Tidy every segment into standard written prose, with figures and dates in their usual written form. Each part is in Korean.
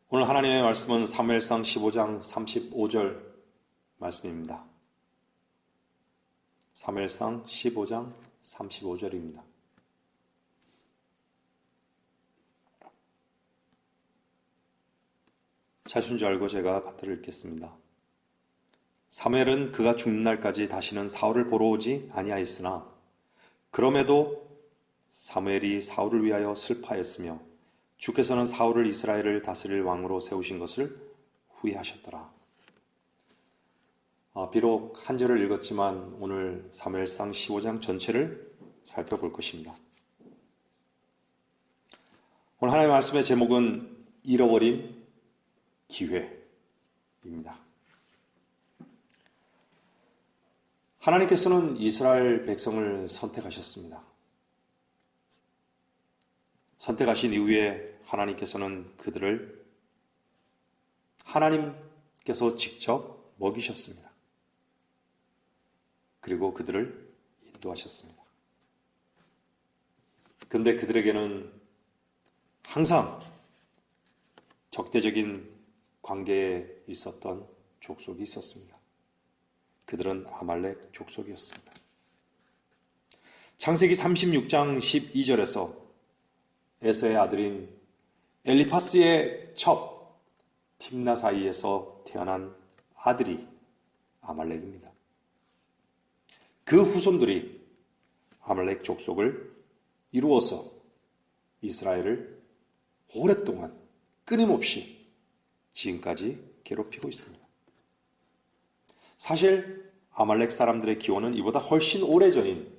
오늘 하나님의 말씀은 사무엘상 15장 35절 말씀입니다. 사무엘상 15장 35절입니다. 자신 줄 알고 제가 받들어 읽겠습니다. 사무엘은 그가 죽는 날까지 다시는 사울을 보러 오지 아니하였으나 그럼에도 사무엘이 사울을 위하여 슬퍼하였으며 주께서는 사울을 이스라엘을 다스릴 왕으로 세우신 것을 후회하셨더라. 비록 한 절을 읽었지만 오늘 사무엘상 15장 전체를 살펴볼 것입니다. 오늘 하나님의 말씀의 제목은 잃어버린 기회입니다. 하나님께서는 이스라엘 백성을 선택하셨습니다. 선택하신 이후에 하나님께서는 그들을 하나님께서 직접 먹이셨습니다. 그리고 그들을 인도하셨습니다. 그런데 그들에게는 항상 적대적인 관계에 있었던 족속이 있었습니다. 그들은 아말렉 족속이었습니다. 창세기 36장 12절에서 에서의 아들인 엘리파스의 첩 팀나 사이에서 태어난 아들이 아말렉입니다. 그 후손들이 아말렉 족속을 이루어서 이스라엘을 오랫동안 끊임없이 지금까지 괴롭히고 있습니다. 사실 아말렉 사람들의 기원은 이보다 훨씬 오래전인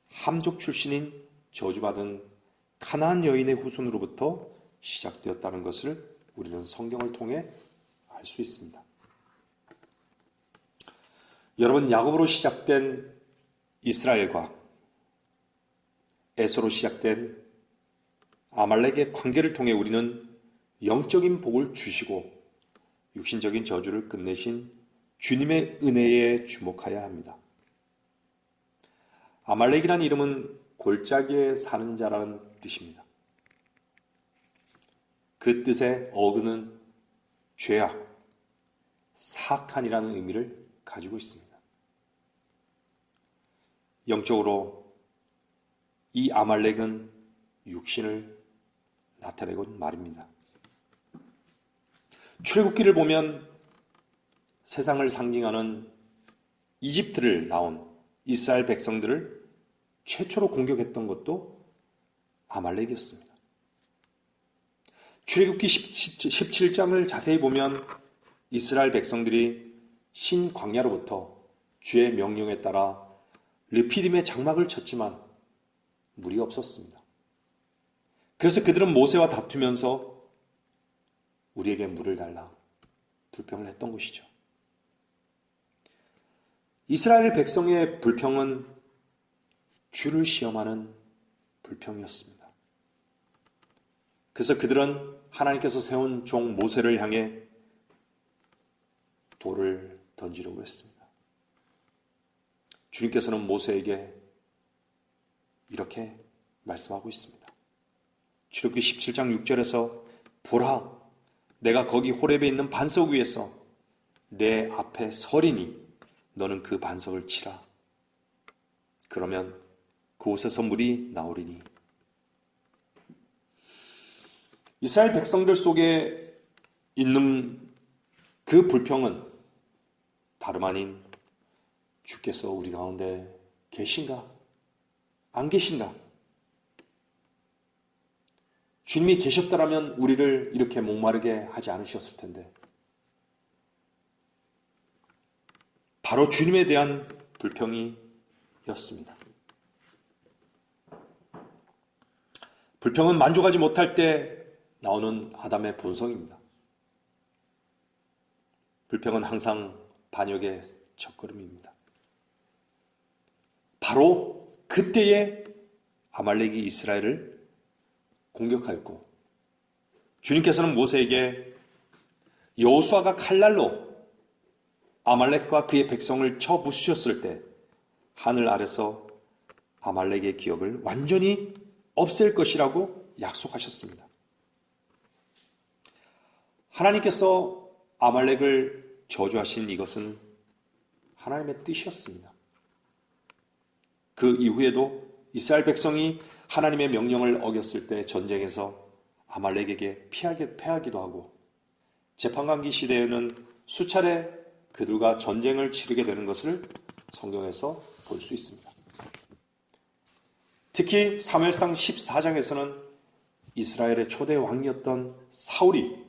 함족 출신인 저주받은 가나안 여인의 후손으로부터 시작되었다는 것을 우리는 성경을 통해 알 수 있습니다. 여러분, 야곱으로 시작된 이스라엘과 에서로 시작된 아말렉의 관계를 통해 우리는 영적인 복을 주시고 육신적인 저주를 끝내신 주님의 은혜에 주목해야 합니다. 아말렉이라는 이름은 골짜기에 사는 자라는 뜻입니다. 그 뜻의 어근은 죄악, 사악한이라는 의미를 가지고 있습니다. 영적으로 이 아말렉은 육신을 나타내곤 말입니다. 출애굽기를 보면 세상을 상징하는 이집트를 나온 이스라엘 백성들을 최초로 공격했던 것도 아말렉이었습니다. 출애굽기 17장을 자세히 보면 이스라엘 백성들이 신광야로부터 주의 명령에 따라 르피딤의 장막을 쳤지만 물이 없었습니다. 그래서 그들은 모세와 다투면서 우리에게 물을 달라 불평을 했던 것이죠. 이스라엘 백성의 불평은 주를 시험하는 불평이었습니다. 그래서 그들은 하나님께서 세운 종 모세를 향해 돌을 던지려고 했습니다. 주님께서는 모세에게 이렇게 말씀하고 있습니다. 출애굽기 17장 6절에서 보라, 내가 거기 호렙에 있는 반석 위에서 내 앞에 서리니 너는 그 반석을 치라. 그러면 그곳에서 물이 나오리니. 이스라엘 백성들 속에 있는 그 불평은 다름 아닌 주께서 우리 가운데 계신가? 안 계신가? 주님이 계셨더라면 우리를 이렇게 목마르게 하지 않으셨을 텐데 바로 주님에 대한 불평이었습니다. 불평은 만족하지 못할 때 나오는 아담의 본성입니다. 불평은 항상 반역의 첫걸음입니다. 바로 그때에 아말렉이 이스라엘을 공격하였고 주님께서는 모세에게 여호수아가 칼날로 아말렉과 그의 백성을 쳐 부수셨을 때 하늘 아래서 아말렉의 기억을 완전히 없앨 것이라고 약속하셨습니다. 하나님께서 아말렉을 저주하신 이것은 하나님의 뜻이었습니다. 그 이후에도 이스라엘 백성이 하나님의 명령을 어겼을 때 전쟁에서 아말렉에게 패하기도 하고, 재판관기 시대에는 수차례 그들과 전쟁을 치르게 되는 것을 성경에서 볼 수 있습니다. 특히 사무엘상 14장에서는 이스라엘의 초대 왕이었던 사울이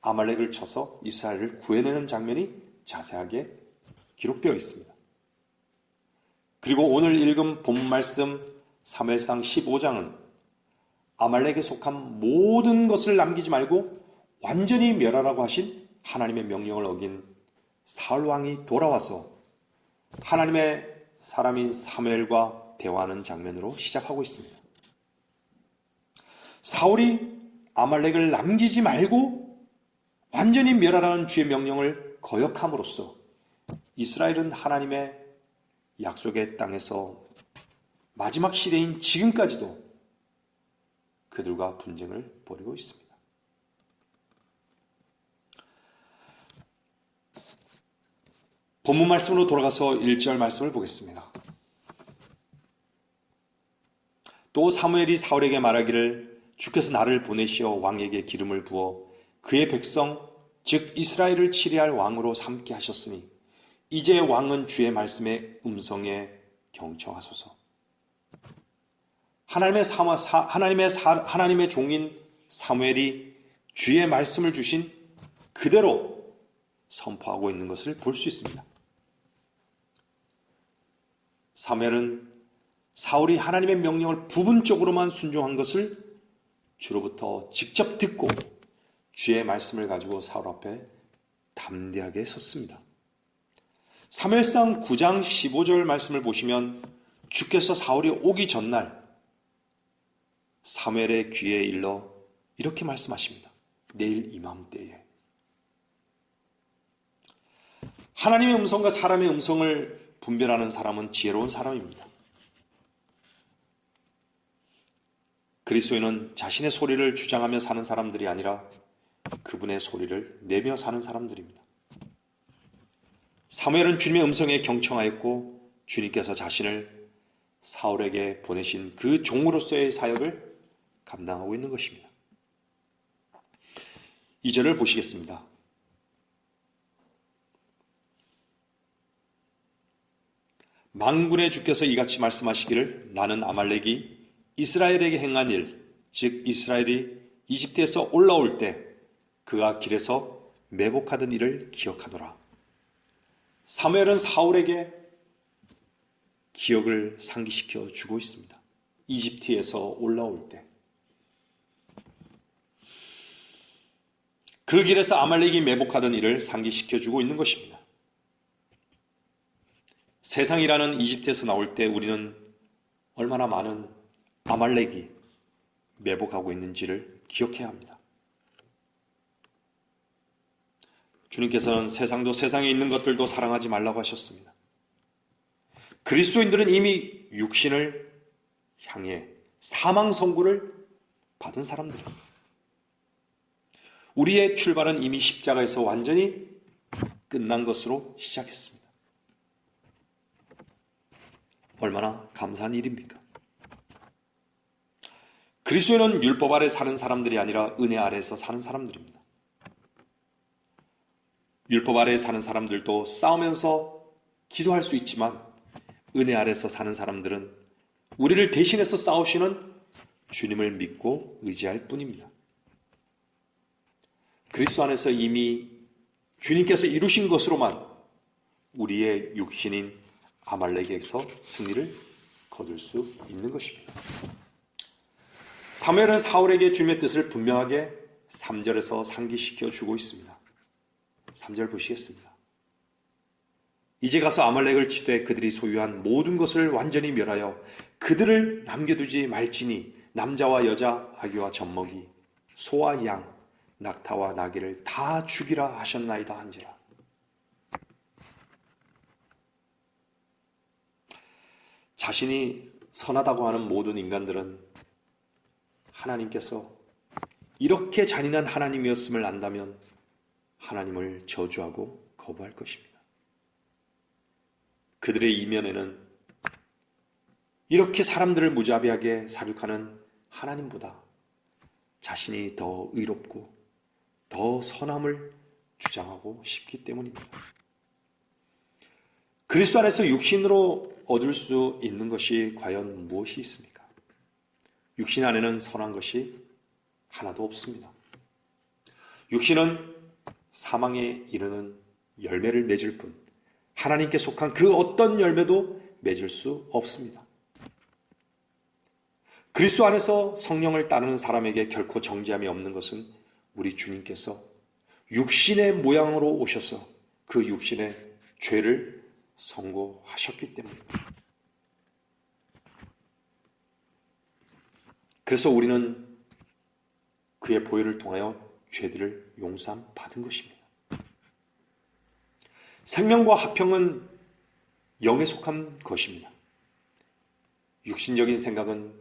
아말렉을 쳐서 이스라엘을 구해내는 장면이 자세하게 기록되어 있습니다. 그리고 오늘 읽은 본 말씀 사무엘상 15장은 아말렉에 속한 모든 것을 남기지 말고 완전히 멸하라고 하신 하나님의 명령을 어긴 사울 왕이 돌아와서 하나님의 사람인 사무엘과 대화하는 장면으로 시작하고 있습니다. 사울이 아말렉을 남기지 말고 완전히 멸하라는 주의 명령을 거역함으로써 이스라엘은 하나님의 약속의 땅에서 마지막 시대인 지금까지도 그들과 분쟁을 벌이고 있습니다. 본문 말씀으로 돌아가서 1절 말씀을 보겠습니다. 또 사무엘이 사울에게 말하기를 주께서 나를 보내시어 왕에게 기름을 부어 그의 백성 즉 이스라엘을 치리할 왕으로 삼게 하셨으니 이제 왕은 주의 말씀의 음성에 경청하소서. 하나님의 종인 사무엘이 주의 말씀을 주신 그대로 선포하고 있는 것을 볼 수 있습니다. 사무엘은 사울이 하나님의 명령을 부분적으로만 순종한 것을 주로부터 직접 듣고 주의 말씀을 가지고 사울 앞에 담대하게 섰습니다. 사무엘상 9장 15절 말씀을 보시면 주께서 사울이 오기 전날 사무엘의 귀에 일러 이렇게 말씀하십니다. 내일 이맘때에. 하나님의 음성과 사람의 음성을 분별하는 사람은 지혜로운 사람입니다. 그리스도인은 자신의 소리를 주장하며 사는 사람들이 아니라 그분의 소리를 내며 사는 사람들입니다. 사무엘은 주님의 음성에 경청하였고 주님께서 자신을 사울에게 보내신 그 종으로서의 사역을 감당하고 있는 것입니다. 2절을 보시겠습니다. 만군의 주께서 이같이 말씀하시기를 나는 아말렉이 이스라엘에게 행한 일, 즉 이스라엘이 이집트에서 올라올 때 그가 길에서 매복하던 일을 기억하노라. 사무엘은 사울에게 기억을 상기시켜 주고 있습니다. 이집트에서 올라올 때 그 길에서 아말렉이 매복하던 일을 상기시켜 주고 있는 것입니다. 세상이라는 이집트에서 나올 때 우리는 얼마나 많은 아말렉이 매복하고 있는지를 기억해야 합니다. 주님께서는 세상도 세상에 있는 것들도 사랑하지 말라고 하셨습니다. 그리스도인들은 이미 육신을 향해 사망 선고를 받은 사람들입니다. 우리의 출발은 이미 십자가에서 완전히 끝난 것으로 시작했습니다. 얼마나 감사한 일입니까? 그리스도인은 율법 아래 사는 사람들이 아니라 은혜 아래에서 사는 사람들입니다. 율법 아래 사는 사람들도 싸우면서 기도할 수 있지만 은혜 아래서 사는 사람들은 우리를 대신해서 싸우시는 주님을 믿고 의지할 뿐입니다. 그리스도 안에서 이미 주님께서 이루신 것으로만 우리의 육신인 아말렉에게서 승리를 거둘 수 있는 것입니다. 사무엘은 사울에게 주님의 뜻을 분명하게 3절에서 상기시켜 주고 있습니다. 3절 보시겠습니다. 이제 가서 아말렉을 치되 그들이 소유한 모든 것을 완전히 멸하여 그들을 남겨두지 말지니 남자와 여자, 아기와 젖먹이, 소와 양, 낙타와 나귀를 다 죽이라 하셨나이다 한지라. 자신이 선하다고 하는 모든 인간들은 하나님께서 이렇게 잔인한 하나님이었음을 안다면 하나님을 저주하고 거부할 것입니다. 그들의 이면에는 이렇게 사람들을 무자비하게 사륙하는 하나님보다 자신이 더 의롭고 더 선함을 주장하고 싶기 때문입니다. 그리스도 안에서 육신으로 얻을 수 있는 것이 과연 무엇이 있습니까? 육신 안에는 선한 것이 하나도 없습니다. 육신은 사망에 이르는 열매를 맺을 뿐 하나님께 속한 그 어떤 열매도 맺을 수 없습니다. 그리스도 안에서 성령을 따르는 사람에게 결코 정죄함이 없는 것은 우리 주님께서 육신의 모양으로 오셔서 그 육신의 죄를 선고하셨기 때문입니다. 그래서 우리는 그의 보혈을 통하여 죄들을 용서함 받은 것입니다. 생명과 화평은 영에 속한 것입니다. 육신적인 생각은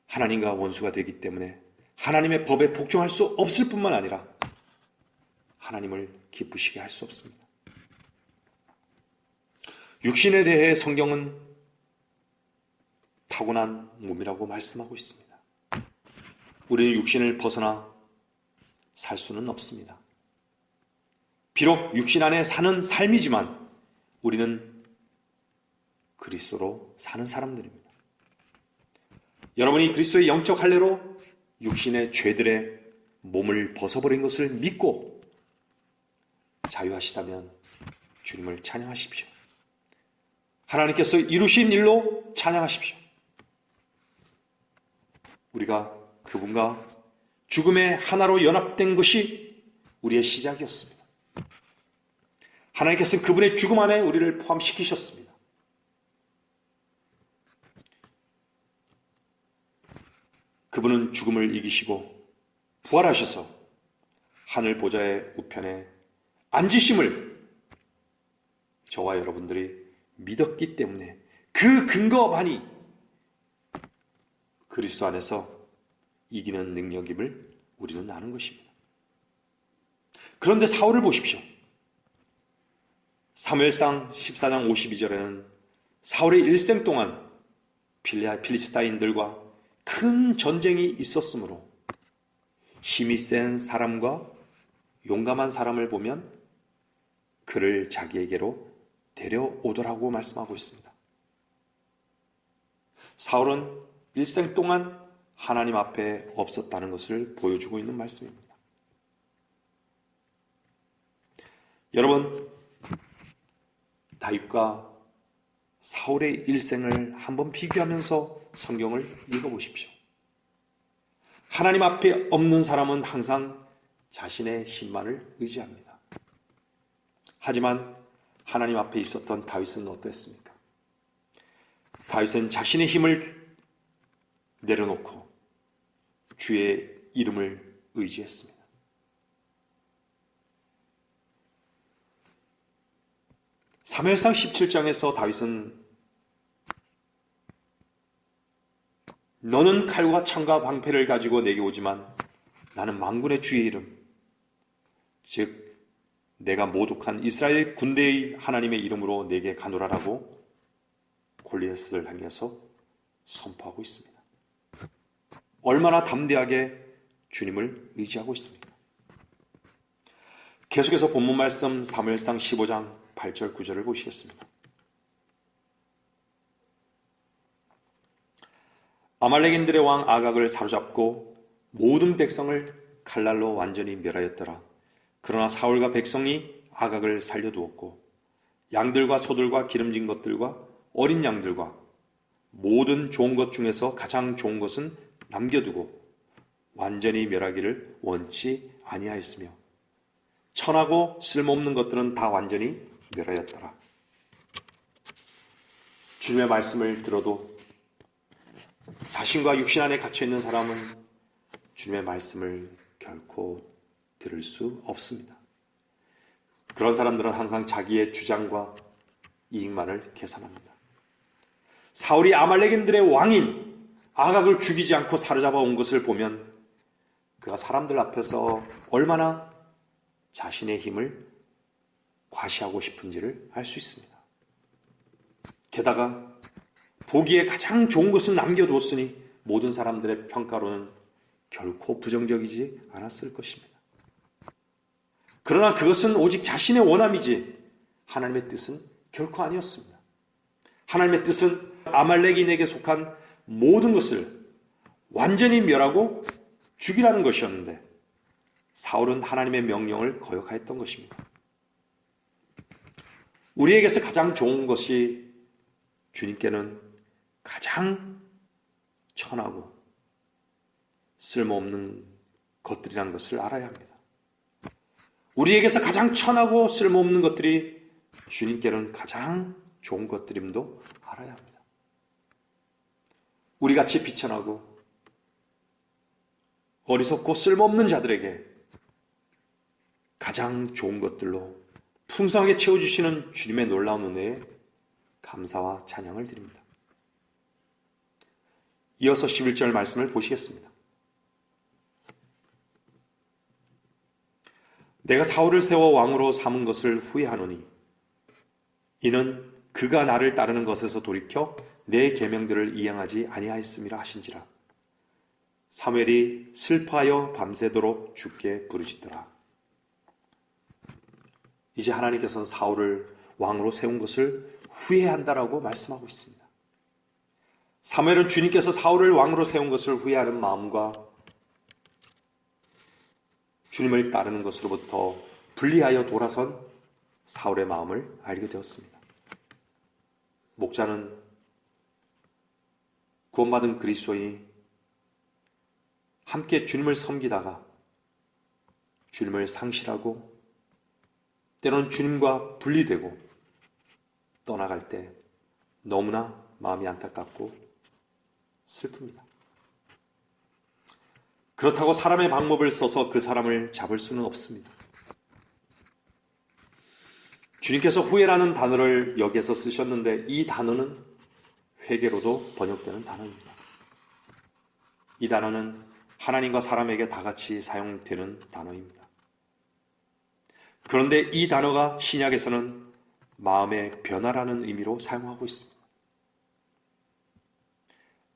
하나님과 원수가 되기 때문에 하나님의 법에 복종할 수 없을 뿐만 아니라 하나님을 기쁘시게 할 수 없습니다. 육신에 대해 성경은 타고난 몸이라고 말씀하고 있습니다. 우리는 육신을 벗어나 살 수는 없습니다. 비록 육신 안에 사는 삶이지만 우리는 그리스도로 사는 사람들입니다. 여러분이 그리스도의 영적 할례로 육신의 죄들의 몸을 벗어버린 것을 믿고 자유하시다면 주님을 찬양하십시오. 하나님께서 이루신 일로 찬양하십시오. 우리가 그분과 죽음의 하나로 연합된 것이 우리의 시작이었습니다. 하나님께서는 그분의 죽음 안에 우리를 포함시키셨습니다. 그분은 죽음을 이기시고 부활하셔서 하늘 보좌의 우편에 앉으심을 저와 여러분들이 믿었기 때문에 그 근거만이 그리스도 안에서 이기는 능력임을 우리는 아는 것입니다. 그런데 사울을 보십시오. 사무엘상 14장 52절에는 사울의 일생 동안 필리스타인들과 큰 전쟁이 있었으므로 힘이 센 사람과 용감한 사람을 보면 그를 자기에게로 데려오더라고 말씀하고 있습니다. 사울은 일생 동안 하나님 앞에 없었다는 것을 보여주고 있는 말씀입니다. 여러분, 다윗과 사울의 일생을 한번 비교하면서 성경을 읽어보십시오. 하나님 앞에 없는 사람은 항상 자신의 힘만을 의지합니다. 하지만 하나님 앞에 있었던 다윗은 어땠습니까? 다윗은 자신의 힘을 내려놓고 주의 이름을 의지했습니다. 사무엘상 17장에서 다윗은 너는 칼과 창과 방패를 가지고 내게 오지만 나는 만군의 주의 이름, 즉 내가 모독한 이스라엘 군대의 하나님의 이름으로 내게 가노라라고 골리앗을 향해서 선포하고 있습니다. 얼마나 담대하게 주님을 의지하고 있습니까? 계속해서 본문 말씀 사무엘상 15장 8절 9절을 보시겠습니다. 아말렉인들의 왕 아각을 사로잡고 모든 백성을 칼날로 완전히 멸하였더라. 그러나 사울과 백성이 아각을 살려두었고 양들과 소들과 기름진 것들과 어린 양들과 모든 좋은 것 중에서 가장 좋은 것은 남겨두고 완전히 멸하기를 원치 아니하였으며 천하고 쓸모없는 것들은 다 완전히 멸하였더라. 주님의 말씀을 들어도 자신과 육신 안에 갇혀있는 사람은 주님의 말씀을 결코 들을 수 없습니다. 그런 사람들은 항상 자기의 주장과 이익만을 계산합니다. 사울이 아말렉인들의 왕인 아각을 죽이지 않고 사로잡아 온 것을 보면 그가 사람들 앞에서 얼마나 자신의 힘을 과시하고 싶은지를 알 수 있습니다. 게다가 보기에 가장 좋은 것을 남겨두었으니 모든 사람들의 평가로는 결코 부정적이지 않았을 것입니다. 그러나 그것은 오직 자신의 원함이지 하나님의 뜻은 결코 아니었습니다. 하나님의 뜻은 아말렉인에게 속한 모든 것을 완전히 멸하고 죽이라는 것이었는데 사울은 하나님의 명령을 거역하였던 것입니다. 우리에게서 가장 좋은 것이 주님께는 가장 천하고 쓸모없는 것들이라는 것을 알아야 합니다. 우리에게서 가장 천하고 쓸모없는 것들이 주님께는 가장 좋은 것들임도 알아야 합니다. 우리같이 비천하고 어리석고 쓸모없는 자들에게 가장 좋은 것들로 풍성하게 채워주시는 주님의 놀라운 은혜에 감사와 찬양을 드립니다. 이어서 11절 말씀을 보시겠습니다. 내가 사울을 세워 왕으로 삼은 것을 후회하노니 이는 그가 나를 따르는 것에서 돌이켜 내 계명들을 이행하지 아니하였음이라 하신지라. 사무엘이 슬퍼하여 밤새도록 주께 부르짖더라. 이제 하나님께서는 사울을 왕으로 세운 것을 후회한다라고 말씀하고 있습니다. 사무엘은 주님께서 사울을 왕으로 세운 것을 후회하는 마음과 주님을 따르는 것으로부터 분리하여 돌아선 사울의 마음을 알게 되었습니다. 목자는 구원받은 그리스도인이 함께 주님을 섬기다가 주님을 상실하고 때로는 주님과 분리되고 떠나갈 때 너무나 마음이 안타깝고 슬픕니다. 그렇다고 사람의 방법을 써서 그 사람을 잡을 수는 없습니다. 주님께서 후회라는 단어를 여기에서 쓰셨는데 이 단어는 회개로도 번역되는 단어입니다. 이 단어는 하나님과 사람에게 다 같이 사용되는 단어입니다. 그런데 이 단어가 신약에서는 마음의 변화라는 의미로 사용하고 있습니다.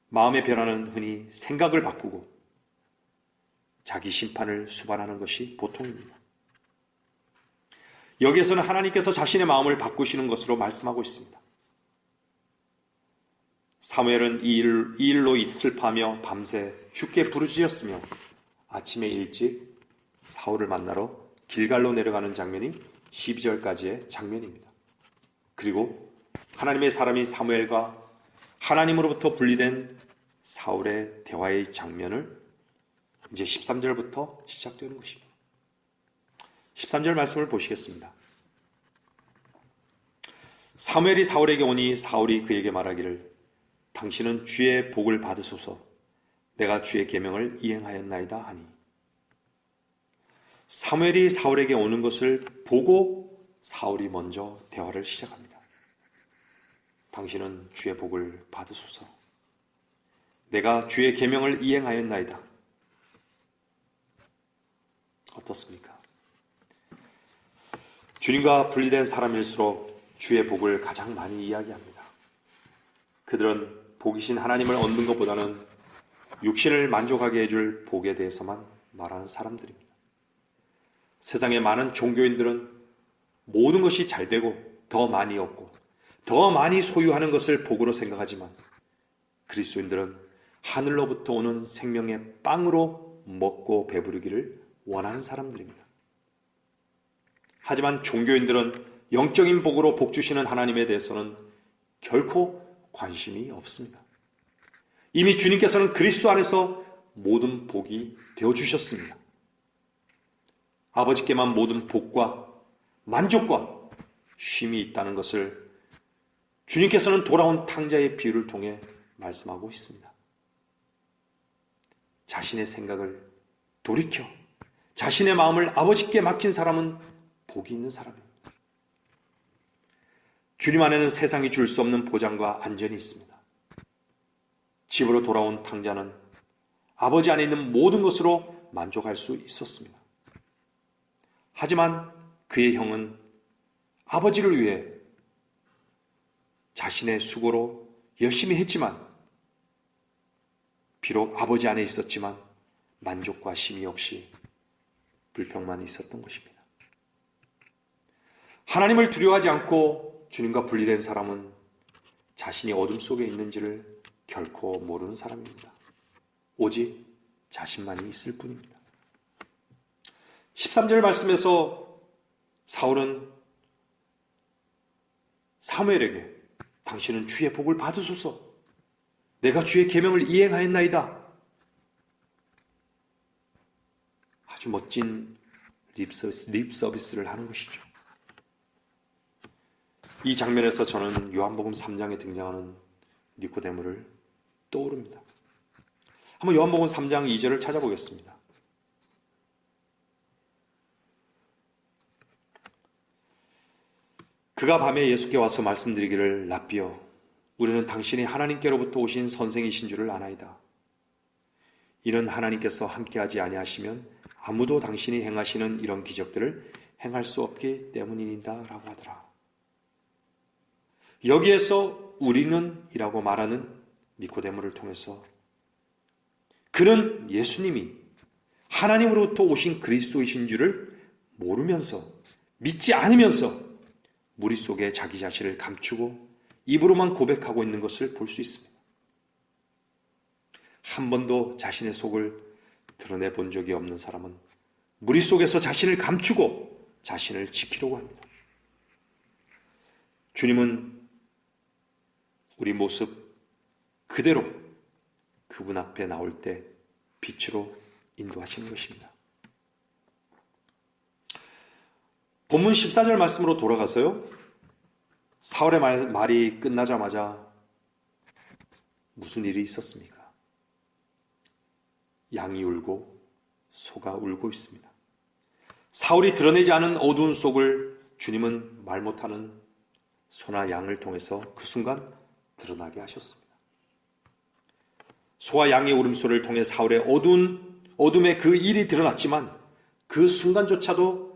마음의 변화는 흔히 생각을 바꾸고 자기 심판을 수반하는 것이 보통입니다. 여기에서는 하나님께서 자신의 마음을 바꾸시는 것으로 말씀하고 있습니다. 사무엘은 이 일로 슬퍼하며 밤새 주께 부르짖었으며 아침에 일찍 사울을 만나러 길갈로 내려가는 장면이 12절까지의 장면입니다. 그리고 하나님의 사람이 사무엘과 하나님으로부터 분리된 사울의 대화의 장면을 이제 13절부터 시작되는 것입니다. 13절 말씀을 보시겠습니다. 사무엘이 사울에게 오니 사울이 그에게 말하기를 당신은 주의 복을 받으소서 내가 주의 계명을 이행하였나이다 하니 사무엘이 사울에게 오는 것을 보고 사울이 먼저 대화를 시작합니다. 당신은 주의 복을 받으소서 내가 주의 계명을 이행하였나이다. 어떻습니까? 주님과 분리된 사람일수록 주의 복을 가장 많이 이야기합니다. 그들은 복이신 하나님을 얻는 것보다는 육신을 만족하게 해줄 복에 대해서만 말하는 사람들입니다. 세상의 많은 종교인들은 모든 것이 잘 되고 더 많이 얻고 더 많이 소유하는 것을 복으로 생각하지만 그리스도인들은 하늘로부터 오는 생명의 빵으로 먹고 배부르기를 원하는 사람들입니다. 하지만 종교인들은 영적인 복으로 복 주시는 하나님에 대해서는 결코 관심이 없습니다. 이미 주님께서는 그리스도 안에서 모든 복이 되어주셨습니다. 아버지께만 모든 복과 만족과 쉼이 있다는 것을 주님께서는 돌아온 탕자의 비유를 통해 말씀하고 있습니다. 자신의 생각을 돌이켜 자신의 마음을 아버지께 맡긴 사람은 복이 있는 사람입니다. 주님 안에는 세상이 줄 수 없는 보장과 안전이 있습니다. 집으로 돌아온 탕자는 아버지 안에 있는 모든 것으로 만족할 수 있었습니다. 하지만 그의 형은 아버지를 위해 자신의 수고로 열심히 했지만 비록 아버지 안에 있었지만 만족과 쉼이 없이 불평만 있었던 것입니다. 하나님을 두려워하지 않고 주님과 분리된 사람은 자신이 어둠 속에 있는지를 결코 모르는 사람입니다. 오직 자신만이 있을 뿐입니다. 13절 말씀에서 사울은 사무엘에게 당신은 주의 복을 받으소서, 내가 주의 계명을 이행하였나이다. 아주 멋진 립 서비스를 하는 것이죠. 이 장면에서 저는 요한복음 3장에 등장하는 니코데모를 떠오릅니다. 한번 요한복음 3장 2절을 찾아보겠습니다. 그가 밤에 예수께 와서 말씀드리기를, 랍비여, 우리는 당신이 하나님께로부터 오신 선생이신 줄을 아나이다. 이는 하나님께서 함께하지 아니하시면 아무도 당신이 행하시는 이런 기적들을 행할 수 없기 때문이다 라고 하더라. 여기에서 우리는 이라고 말하는 니코데모를 통해서 그는 예수님이 하나님으로부터 오신 그리스도이신 줄을 모르면서, 믿지 않으면서 무리 속에 자기 자신을 감추고 입으로만 고백하고 있는 것을 볼 수 있습니다. 한 번도 자신의 속을 드러내 본 적이 없는 사람은 무리 속에서 자신을 감추고 자신을 지키려고 합니다. 주님은 우리 모습 그대로 그분 앞에 나올 때 빛으로 인도하시는 것입니다. 본문 14절 말씀으로 돌아가서요, 사울의 말이 끝나자마자 무슨 일이 있었습니까? 양이 울고 소가 울고 있습니다. 사울이 드러내지 않은 어두운 속을 주님은 말 못하는 소나 양을 통해서 그 순간 드러나게 하셨습니다. 소와 양의 울음소리를 통해 사울의 어둠의 그 일이 드러났지만 그 순간조차도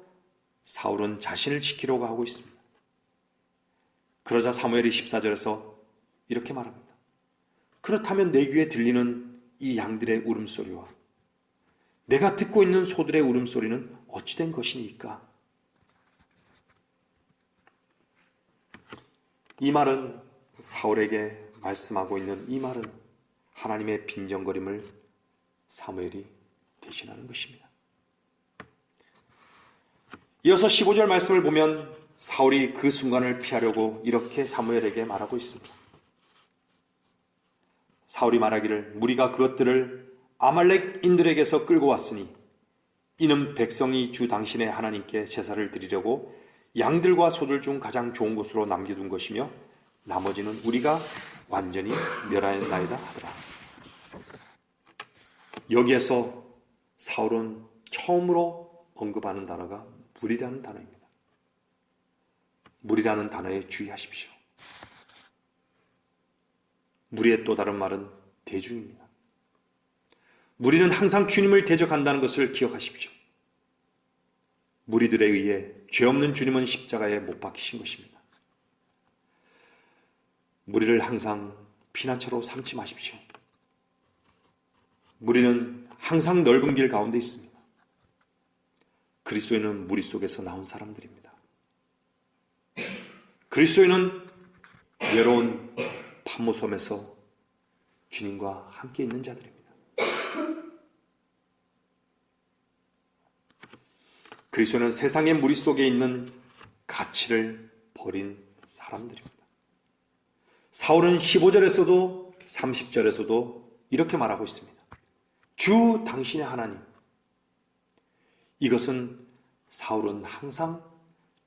사울은 자신을 지키려고 하고 있습니다. 그러자 사무엘이 14절에서 이렇게 말합니다. 그렇다면 내 귀에 들리는 이 양들의 울음소리와 내가 듣고 있는 소들의 울음소리는 어찌 된 것이니까? 이 말은, 사울에게 말씀하고 있는 이 말은 하나님의 빈정거림을 사무엘이 대신하는 것입니다. 이어서 15절 말씀을 보면 사울이 그 순간을 피하려고 이렇게 사무엘에게 말하고 있습니다. 사울이 말하기를, 무리가 그것들을 아말렉인들에게서 끌고 왔으니 이는 백성이 주 당신의 하나님께 제사를 드리려고 양들과 소들 중 가장 좋은 곳으로 남겨둔 것이며 나머지는 우리가 완전히 멸하였나이다 하더라. 여기에서 사울은 처음으로 언급하는 단어가 무리라는 단어입니다. 무리라는 단어에 주의하십시오. 무리의 또 다른 말은 대중입니다. 무리는 항상 주님을 대적한다는 것을 기억하십시오. 무리들에 의해 죄 없는 주님은 십자가에 못 박히신 것입니다. 무리를 항상 피난처로 삼지 마십시오. 무리는 항상 넓은 길 가운데 있습니다. 그리스도인은 무리 속에서 나온 사람들입니다. 그리스도인은 외로운 판모섬에서 주님과 함께 있는 자들입니다. 그리스도는 세상의 무리 속에 있는 가치를 버린 사람들입니다. 사울은 15절에서도 30절에서도 이렇게 말하고 있습니다. 주 당신의 하나님. 이것은 사울은 항상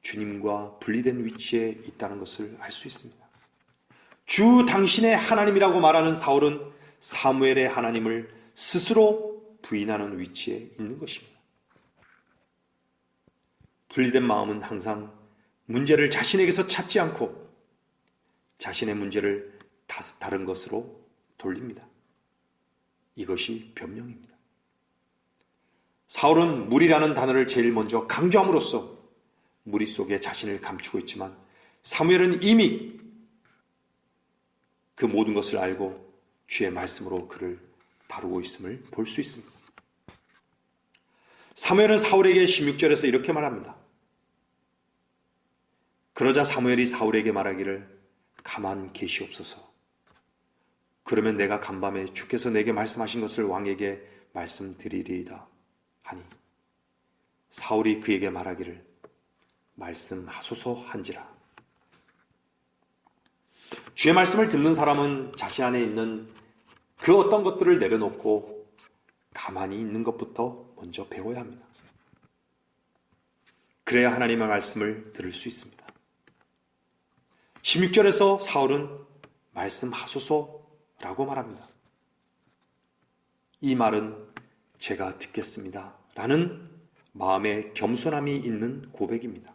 주님과 분리된 위치에 있다는 것을 알 수 있습니다. 주 당신의 하나님이라고 말하는 사울은 사무엘의 하나님을 스스로 부인하는 위치에 있는 것입니다. 분리된 마음은 항상 문제를 자신에게서 찾지 않고 자신의 문제를 다른 것으로 돌립니다. 이것이 변명입니다. 사울은 물이라는 단어를 제일 먼저 강조함으로써 무리 속에 자신을 감추고 있지만 사무엘은 이미 그 모든 것을 알고 주의 말씀으로 그를 다루고 있음을 볼 수 있습니다. 사무엘은 사울에게 16절에서 이렇게 말합니다. 그러자 사무엘이 사울에게 말하기를 가만 계시옵소서. 그러면 내가 간밤에 주께서 내게 말씀하신 것을 왕에게 말씀드리리이다 하니 사울이 그에게 말하기를 말씀하소서 한지라. 주의 말씀을 듣는 사람은 자신 안에 있는 그 어떤 것들을 내려놓고 가만히 있는 것부터 먼저 배워야 합니다. 그래야 하나님의 말씀을 들을 수 있습니다. 16절에서 사울은 말씀하소서라고 말합니다. 이 말은 제가 듣겠습니다 라는 마음의 겸손함이 있는 고백입니다.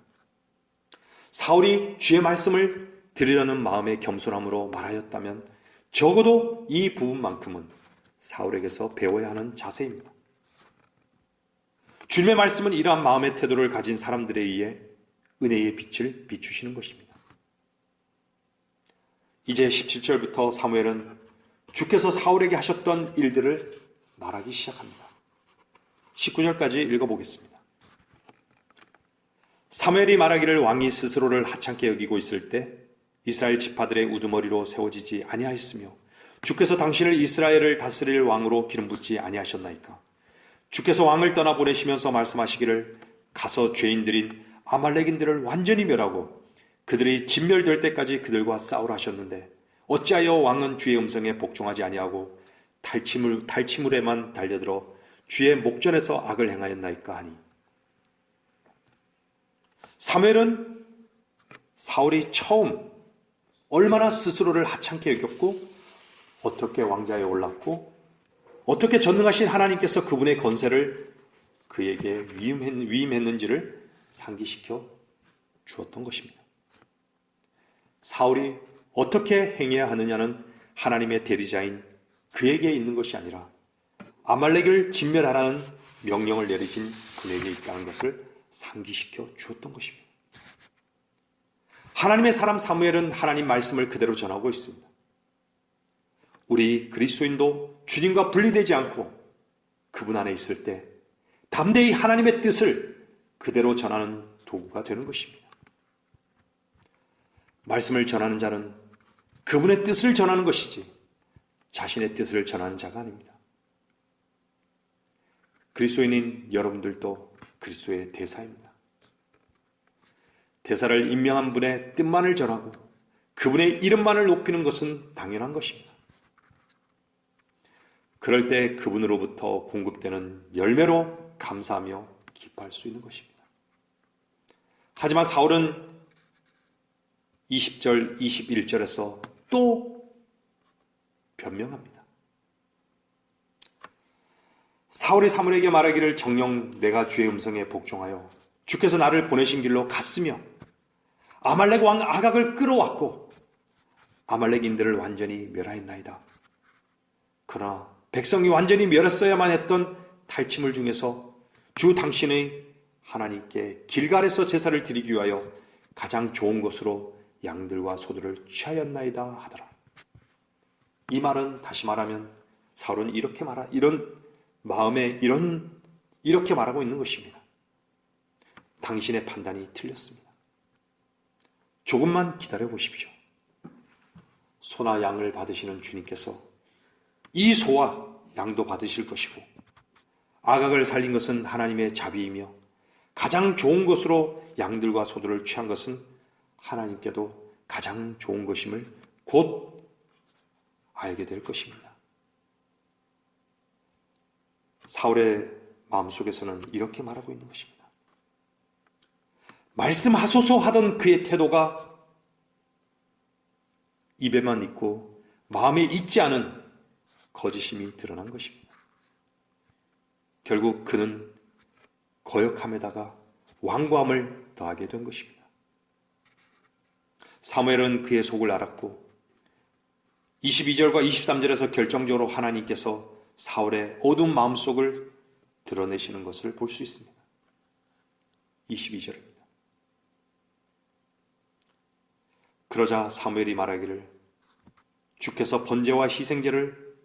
사울이 주의 말씀을 들으려는 마음의 겸손함으로 말하였다면 적어도 이 부분만큼은 사울에게서 배워야 하는 자세입니다. 주님의 말씀은 이러한 마음의 태도를 가진 사람들에 의해 은혜의 빛을 비추시는 것입니다. 이제 17절부터 사무엘은 주께서 사울에게 하셨던 일들을 말하기 시작합니다. 19절까지 읽어보겠습니다. 사무엘이 말하기를 왕이 스스로를 하찮게 여기고 있을 때 이스라엘 지파들의 우두머리로 세워지지 아니하였으며 주께서 당신을 이스라엘을 다스릴 왕으로 기름붓지 아니하셨나이까. 주께서 왕을 떠나보내시면서 말씀하시기를 가서 죄인들인 아말렉인들을 완전히 멸하고 그들이 진멸될 때까지 그들과 싸우라 하셨는데 어찌하여 왕은 주의 음성에 복종하지 아니하고 탈취물에만 달려들어 주의 목전에서 악을 행하였나이까 하니. 사무엘은 사울이 처음 얼마나 스스로를 하찮게 여겼고 어떻게 왕좌에 올랐고 어떻게 전능하신 하나님께서 그분의 건세를 그에게 위임했는지를 상기시켜 주었던 것입니다. 사울이 어떻게 행해야 하느냐는 하나님의 대리자인 그에게 있는 것이 아니라 아말렉을 진멸하라는 명령을 내리신 그에게 있다는 것을 상기시켜 주었던 것입니다. 하나님의 사람 사무엘은 하나님 말씀을 그대로 전하고 있습니다. 우리 그리스도인도 주님과 분리되지 않고 그분 안에 있을 때 담대히 하나님의 뜻을 그대로 전하는 도구가 되는 것입니다. 말씀을 전하는 자는 그분의 뜻을 전하는 것이지 자신의 뜻을 전하는 자가 아닙니다. 그리스도인인 여러분들도 그리스도의 대사입니다. 대사를 임명한 분의 뜻만을 전하고 그분의 이름만을 높이는 것은 당연한 것입니다. 그럴 때 그분으로부터 공급되는 열매로 감사하며 기뻐할 수 있는 것입니다. 하지만 사울은 20절, 21절에서 또 변명합니다. 사울이 사무엘에게 말하기를 정녕 내가 주의 음성에 복종하여 주께서 나를 보내신 길로 갔으며 아말렉 왕 아각을 끌어왔고 아말렉인들을 완전히 멸하였나이다. 그러나 백성이 완전히 멸했어야만 했던 탈취물 중에서 주 당신의 하나님께 길갈에서 제사를 드리기 위하여 가장 좋은 것으로 양들과 소들을 취하였나이다 하더라. 이 말은 다시 말하면 사울은 이렇게 말하고 있는 것입니다. 당신의 판단이 틀렸습니다. 조금만 기다려 보십시오. 소나 양을 받으시는 주님께서 이 소와 양도 받으실 것이고 아각을 살린 것은 하나님의 자비이며 가장 좋은 것으로 양들과 소들을 취한 것은 하나님께도 가장 좋은 것임을 곧 알게 될 것입니다. 사울의 마음속에서는 이렇게 말하고 있는 것입니다. 말씀하소서 하던 그의 태도가 입에만 있고 마음에 있지 않은 거짓임이 드러난 것입니다. 결국 그는 거역함에다가 완고함을 더하게 된 것입니다. 사무엘은 그의 속을 알았고 22절과 23절에서 결정적으로 하나님께서 사울의 어두운 마음속을 드러내시는 것을 볼 수 있습니다. 22절입니다. 그러자 사무엘이 말하기를 주께서 번제와 희생제를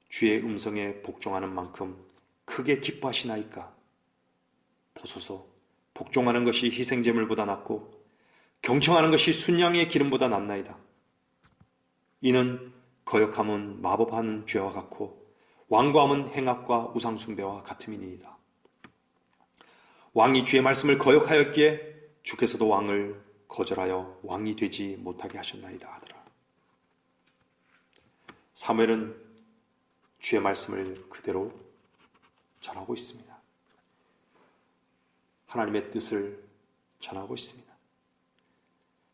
주의 음성에 복종하는 만큼 크게 기뻐하시나이까. 보소서, 복종하는 것이 희생제물보다 낫고 경청하는 것이 순양의 기름보다 낫나이다. 이는 거역함은 마법하는 죄와 같고 완고함은 행악과 우상숭배와 같음이니이다. 왕이 주의 말씀을 거역하였기에 주께서도 왕을 거절하여 왕이 되지 못하게 하셨나이다 하더라. 사무엘은 주의 말씀을 그대로 전하고 있습니다. 하나님의 뜻을 전하고 있습니다.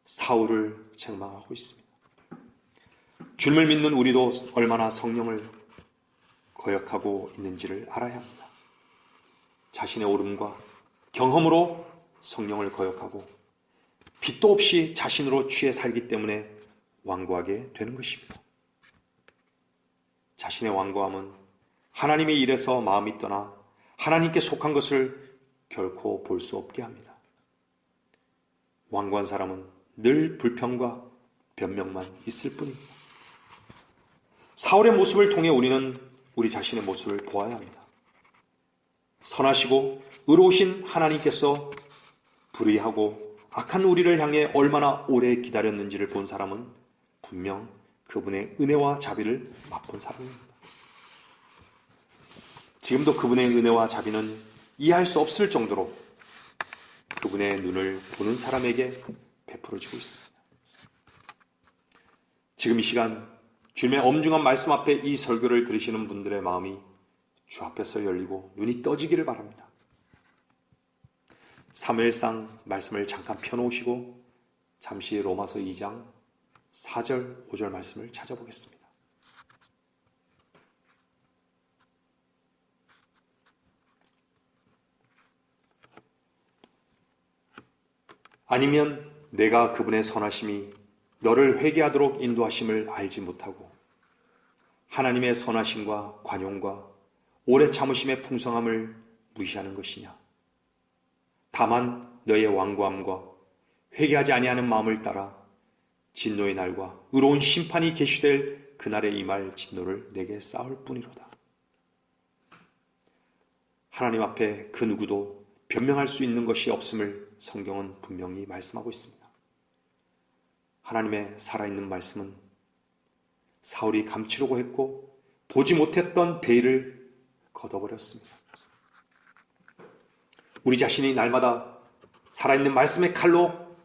사울을 책망하고 있습니다. 주님을 믿는 우리도 얼마나 성령을 거역하고 있는지를 알아야 합니다. 자신의 옳음과 경험으로 성령을 거역하고 빛도 없이 자신으로 취해 살기 때문에 완고하게 되는 것입니다. 자신의 완고함은 하나님의 일에서 마음이 떠나 하나님께 속한 것을 결코 볼 수 없게 합니다. 완고한 사람은 늘 불평과 변명만 있을 뿐입니다. 사울의 모습을 통해 우리는 우리 자신의 모습을 보아야 합니다. 선하시고 의로우신 하나님께서 불의하고 악한 우리를 향해 얼마나 오래 기다렸는지를 본 사람은 분명 그분의 은혜와 자비를 맛본 사람입니다. 지금도 그분의 은혜와 자비는 이해할 수 없을 정도로 그분의 눈을 보는 사람에게 베풀어지고 있습니다. 지금 이 시간 주님의 엄중한 말씀 앞에 이 설교를 들으시는 분들의 마음이 주 앞에서 열리고 눈이 떠지기를 바랍니다. 사무엘상 말씀을 잠깐 펴놓으시고 잠시 로마서 2장 4절, 5절 말씀을 찾아보겠습니다. 아니면 내가 그분의 선하심이 너를 회개하도록 인도하심을 알지 못하고 하나님의 선하심과 관용과 오래 참으심의 풍성함을 무시하는 것이냐? 다만 너의 완고함과 회개하지 아니하는 마음을 따라 진노의 날과 의로운 심판이 계시될 그날에 임할 진노를 내게 쌓을 뿐이로다. 하나님 앞에 그 누구도 변명할 수 있는 것이 없음을 성경은 분명히 말씀하고 있습니다. 하나님의 살아있는 말씀은 사울이 감추려고 했고 보지 못했던 베일을 걷어버렸습니다. 우리 자신이 날마다 살아있는 말씀의 칼로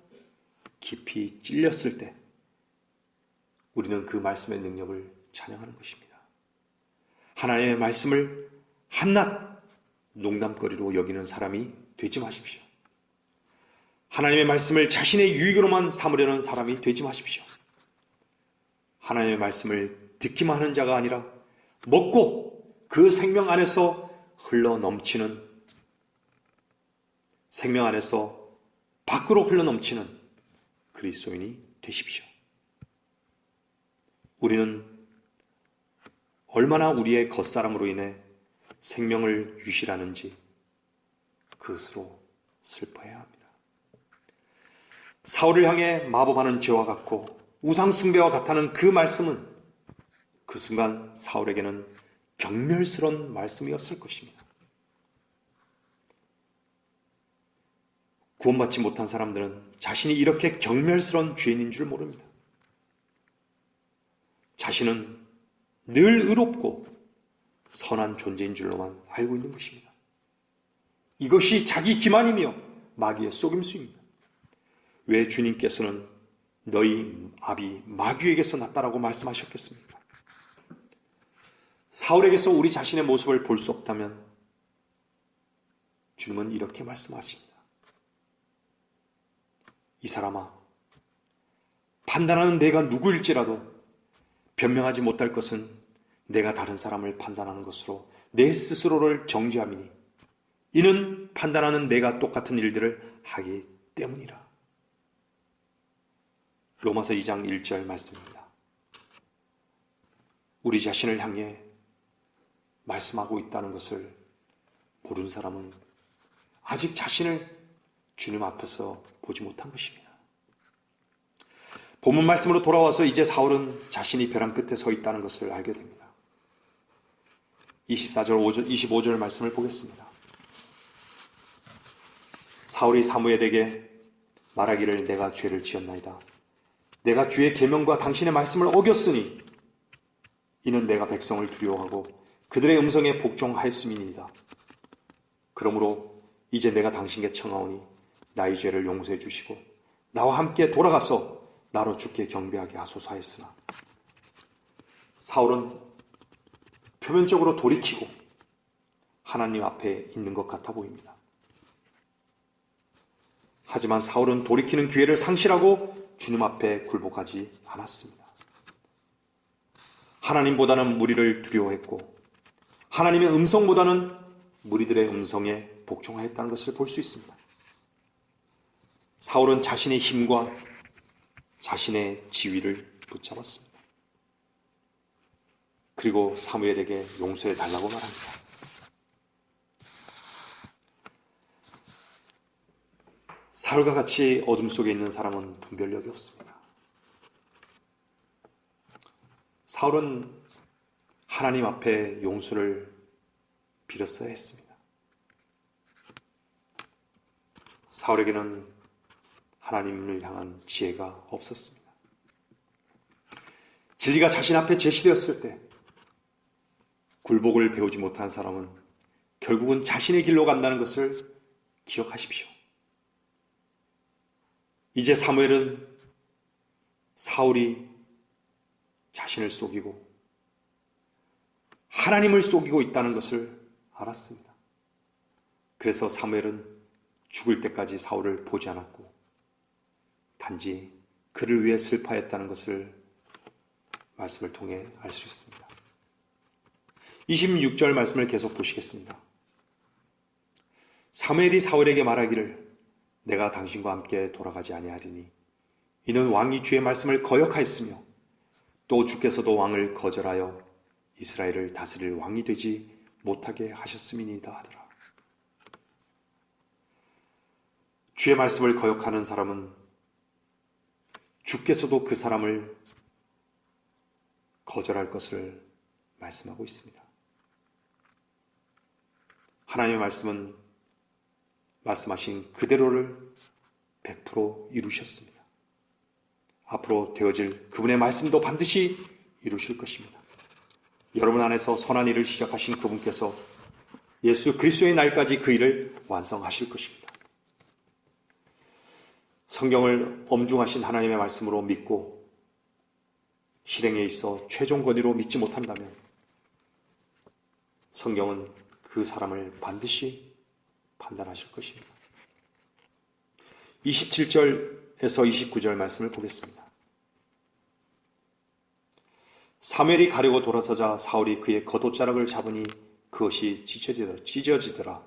깊이 찔렸을 때 우리는 그 말씀의 능력을 찬양하는 것입니다. 하나님의 말씀을 한낱 농담거리로 여기는 사람이 되지 마십시오. 하나님의 말씀을 자신의 유익으로만 삼으려는 사람이 되지 마십시오. 하나님의 말씀을 듣기만 하는 자가 아니라 먹고 그 생명 안에서 흘러 넘치는, 생명 안에서 밖으로 흘러 넘치는 그리스도인이 되십시오. 우리는 얼마나 우리의 겉사람으로 인해 생명을 유실하는지 그것으로 슬퍼해야 합니다. 사울을 향해 마법하는 죄와 같고 우상 숭배와 같다는 그 말씀은 그 순간 사울에게는 경멸스러운 말씀이었을 것입니다. 구원받지 못한 사람들은 자신이 이렇게 경멸스러운 죄인인 줄 모릅니다. 자신은 늘 의롭고 선한 존재인 줄로만 알고 있는 것입니다. 이것이 자기 기만이며 마귀의 속임수입니다. 왜 주님께서는 너희 아비 마귀에게서 났다라고 말씀하셨겠습니까? 사울에게서 우리 자신의 모습을 볼 수 없다면 주님은 이렇게 말씀하십니다. 이 사람아, 판단하는 내가 누구일지라도 변명하지 못할 것은 내가 다른 사람을 판단하는 것으로 내 스스로를 정죄함이니 이는 판단하는 내가 똑같은 일들을 하기 때문이라. 로마서 2장 1절 말씀입니다. 우리 자신을 향해 말씀하고 있다는 것을 모르는 사람은 아직 자신을 주님 앞에서 보지 못한 것입니다. 본문 말씀으로 돌아와서 이제 사울은 자신이 벼랑 끝에 서 있다는 것을 알게 됩니다. 24절, 25절 말씀을 보겠습니다. 사울이 사무엘에게 말하기를 내가 죄를 지었나이다. 내가 주의 계명과 당신의 말씀을 어겼으니 이는 내가 백성을 두려워하고 그들의 음성에 복종하였음이니이다. 그러므로 이제 내가 당신께 청하오니 나의 죄를 용서해 주시고 나와 함께 돌아가서 나로 주께 경배하게 하소서 하였으나 사울은 표면적으로 돌이키고 하나님 앞에 있는 것 같아 보입니다. 하지만 사울은 돌이키는 기회를 상실하고 주님 앞에 굴복하지 않았습니다. 하나님보다는 무리를 두려워했고 하나님의 음성보다는 무리들의 음성에 복종하였다는 것을 볼 수 있습니다. 사울은 자신의 힘과 자신의 지위를 붙잡았습니다. 그리고 사무엘에게 용서해 달라고 말합니다. 사울과 같이 어둠 속에 있는 사람은 분별력이 없습니다. 사울은 하나님 앞에 용서를 빌었어야 했습니다. 사울에게는 하나님을 향한 지혜가 없었습니다. 진리가 자신 앞에 제시되었을 때 굴복을 배우지 못한 사람은 결국은 자신의 길로 간다는 것을 기억하십시오. 이제 사무엘은 사울이 자신을 속이고 하나님을 속이고 있다는 것을 알았습니다. 그래서 사무엘은 죽을 때까지 사울을 보지 않았고 단지 그를 위해 슬퍼했다는 것을 말씀을 통해 알 수 있습니다. 26절 말씀을 계속 보시겠습니다. 사무엘이 사울에게 말하기를 내가 당신과 함께 돌아가지 아니하리니 이는 왕이 주의 말씀을 거역하였으며 또 주께서도 왕을 거절하여 이스라엘을 다스릴 왕이 되지 못하게 하셨음이니이다 하더라. 주의 말씀을 거역하는 사람은 주께서도 그 사람을 거절할 것을 말씀하고 있습니다. 하나님의 말씀은 말씀하신 그대로를 100% 이루셨습니다. 앞으로 되어질 그분의 말씀도 반드시 이루실 것입니다. 여러분 안에서 선한 일을 시작하신 그분께서 예수 그리스도의 날까지 그 일을 완성하실 것입니다. 성경을 엄중하신 하나님의 말씀으로 믿고 실행에 있어 최종 권위로 믿지 못한다면 성경은 그 사람을 반드시 판단하실 것입니다. 27절에서 29절 말씀을 보겠습니다. 사무엘이 가려고 돌아서자 사울이 그의 겉옷자락을 잡으니 그것이 찢어지더라.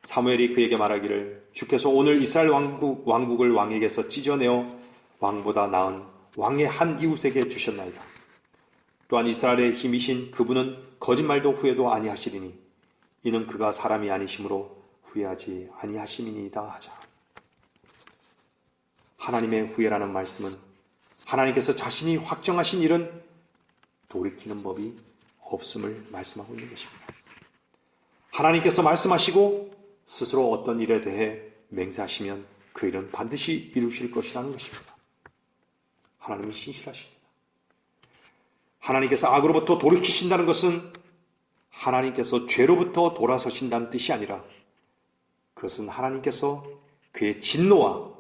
사무엘이 그에게 말하기를 주께서 오늘 이스라엘 왕국을 왕에게서 찢어내어 왕보다 나은 왕의 한 이웃에게 주셨나이다. 또한 이스라엘의 힘이신 그분은 거짓말도 후회도 아니하시리니 이는 그가 사람이 아니심으로 후회하지 아니하심이니이다 하자. 하나님의 후회라는 말씀은 하나님께서 자신이 확정하신 일은 돌이키는 법이 없음을 말씀하고 있는 것입니다. 하나님께서 말씀하시고 스스로 어떤 일에 대해 맹세하시면 그 일은 반드시 이루실 것이라는 것입니다. 하나님은 신실하십니다. 하나님께서 악으로부터 돌이키신다는 것은 하나님께서 죄로부터 돌아서신다는 뜻이 아니라 그것은 하나님께서 그의 진노와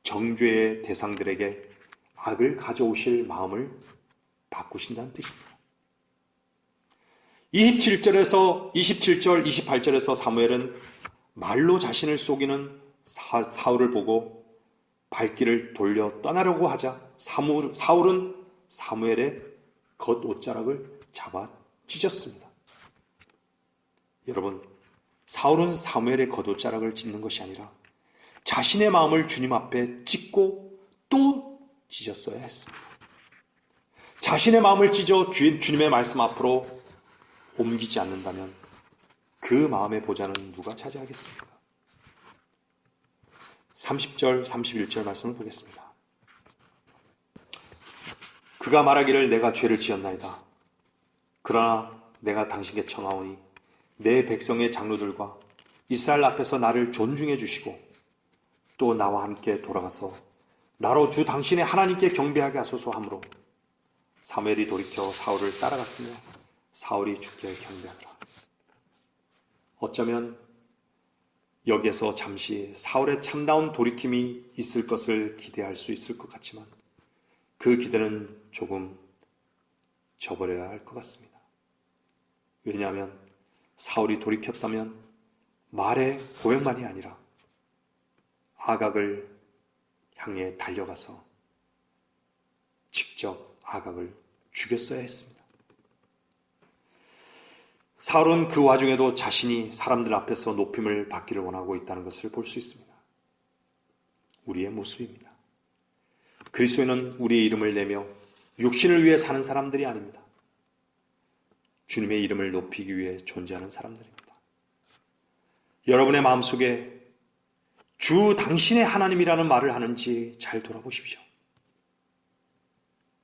정죄의 대상들에게 악을 가져오실 마음을 바꾸신다는 뜻입니다. 27절, 28절에서 사무엘은 말로 자신을 속이는 사울을 보고 발길을 돌려 떠나려고 하자 사울은 사무엘의 겉옷자락을 잡아 찢었습니다. 여러분, 사울은 사무엘의 겉옷자락을 찢는 것이 아니라 자신의 마음을 주님 앞에 찢고 또 찢었어야 했습니다. 자신의 마음을 찢어 주님의 말씀 앞으로 옮기지 않는다면 그 마음의 보좌는 누가 차지하겠습니까? 30절, 31절 말씀을 보겠습니다. 그가 말하기를 내가 죄를 지었나이다. 그러나 내가 당신께 청하오니 내 백성의 장로들과 이스라엘 앞에서 나를 존중해 주시고 또 나와 함께 돌아가서 나로 주 당신의 하나님께 경배하게 하소서 하므로 사무엘이 돌이켜 사울을 따라갔으며 사울이 죽게 경배하더라. 어쩌면 여기에서 잠시 사울의 참다운 돌이킴이 있을 것을 기대할 수 있을 것 같지만 그 기대는 조금 저버려야 할 것 같습니다. 왜냐하면 사울이 돌이켰다면 말의 고백만이 아니라 아각을 향해 달려가서 직접 아각을 죽였어야 했습니다. 사울은 그 와중에도 자신이 사람들 앞에서 높임을 받기를 원하고 있다는 것을 볼 수 있습니다. 우리의 모습입니다. 그리스도인은 우리의 이름을 내며 육신을 위해 사는 사람들이 아닙니다. 주님의 이름을 높이기 위해 존재하는 사람들입니다. 여러분의 마음속에 주 당신의 하나님이라는 말을 하는지 잘 돌아보십시오.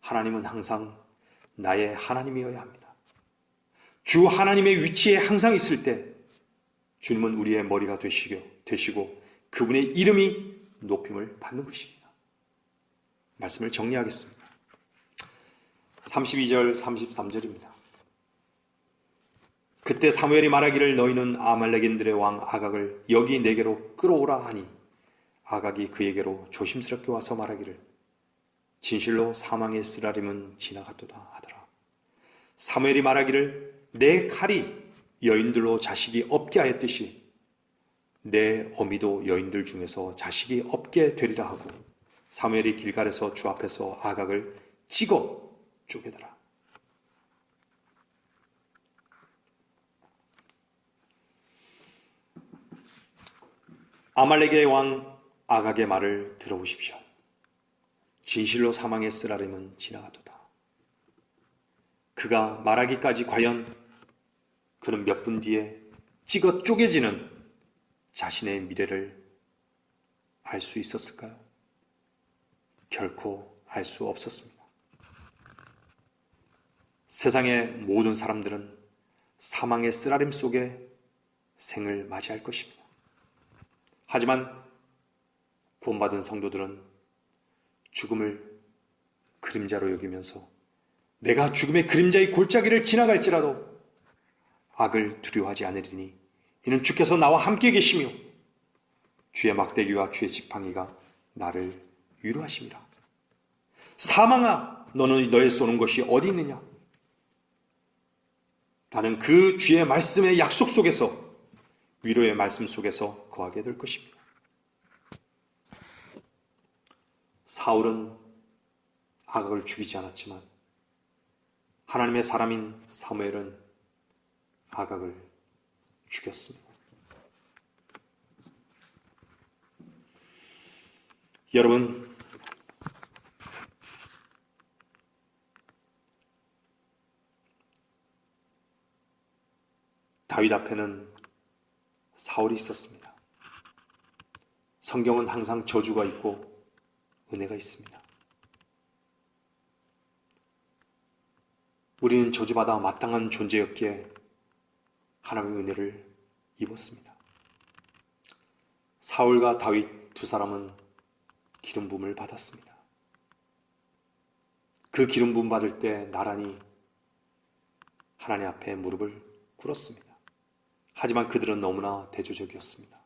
하나님은 항상 나의 하나님이어야 합니다. 주 하나님의 위치에 항상 있을 때 주님은 우리의 머리가 되시고 그분의 이름이 높임을 받는 것입니다. 말씀을 정리하겠습니다. 32절 33절입니다. 그때 사무엘이 말하기를 너희는 아말렉인들의 왕 아각을 여기 내게로 끌어오라 하니 아각이 그에게로 조심스럽게 와서 말하기를 진실로 사망의 쓰라림은 지나갔도다 하더라. 사무엘이 말하기를 내 칼이 여인들로 자식이 없게 하였듯이 내 어미도 여인들 중에서 자식이 없게 되리라 하고 사무엘이 길갈에서 주 앞에서 아각을 찍어 쪼개더라. 아말렉의 왕 아각의 말을 들어보십시오. 진실로 사망의 쓰라림은 지나가도다. 그가 말하기까지 과연 그는 몇 분 뒤에 찍어 쪼개지는 자신의 미래를 알 수 있었을까요? 결코 알 수 없었습니다. 세상의 모든 사람들은 사망의 쓰라림 속에 생을 맞이할 것입니다. 하지만 구원받은 성도들은 죽음을 그림자로 여기면서 내가 죽음의 그림자의 골짜기를 지나갈지라도 악을 두려워하지 않으리니 이는 주께서 나와 함께 계시며 주의 막대기와 주의 지팡이가 나를 위로하심이라. 사망아 너는 너의 쏘는 것이 어디 있느냐? 나는 그 주의 말씀의 약속 속에서 위로의 말씀 속에서 거하게 될 것입니다. 사울은 아각을 죽이지 않았지만 하나님의 사람인 사무엘은 아각을 죽였습니다. 여러분, 다윗 앞에는 사울이 있었습니다. 성경은 항상 저주가 있고 은혜가 있습니다. 우리는 저주받아 마땅한 존재였기에 하나님의 은혜를 입었습니다. 사울과 다윗 두 사람은 기름 부음을 받았습니다. 그 기름 부음 받을 때 나란히 하나님 앞에 무릎을 꿇었습니다. 하지만 그들은 너무나 대조적이었습니다.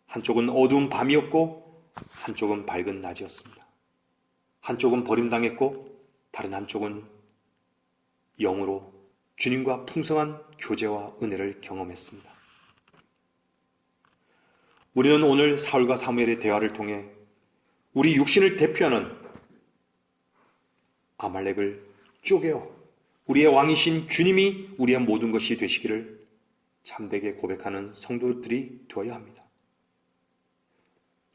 한쪽은 어두운 밤이었고 한쪽은 밝은 낮이었습니다. 한쪽은 버림당했고 다른 한쪽은 영으로 주님과 풍성한 교제와 은혜를 경험했습니다. 우리는 오늘 사울과 사무엘의 대화를 통해 우리 육신을 대표하는 아말렉을 쪼개어 우리의 왕이신 주님이 우리의 모든 것이 되시기를 참되게 고백하는 성도들이 되어야 합니다.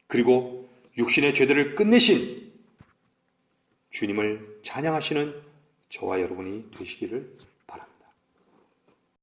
그리고 육신의 죄들을 끝내신 주님을 찬양하시는 저와 여러분이 되시기를